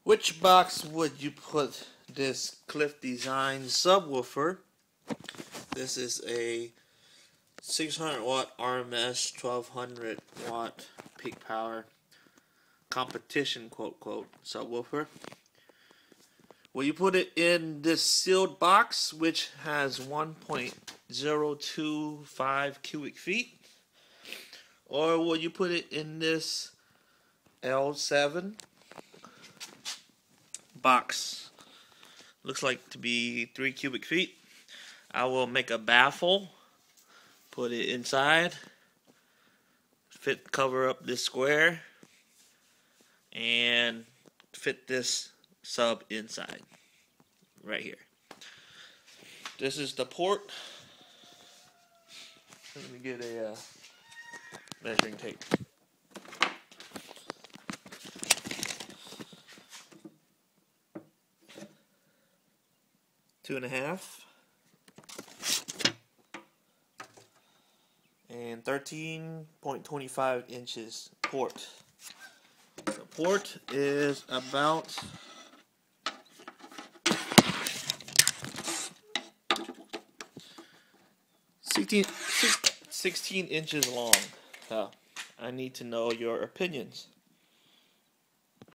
Which box would you put this Clif Designs subwoofer? This is a 600 watt RMS, 1200 watt peak power competition quote subwoofer. Will you put it in this sealed box, which has 1.025 cubic feet? Or will you put it in this L7 box? Looks like to be 3 cubic feet. I will make a baffle, put it inside, cover up this square, and fit this sub inside right here. This is the port. Let me get a measuring tape. Two and a half and 13.25 inches port. The port is about 16 inches long. I need to know your opinions.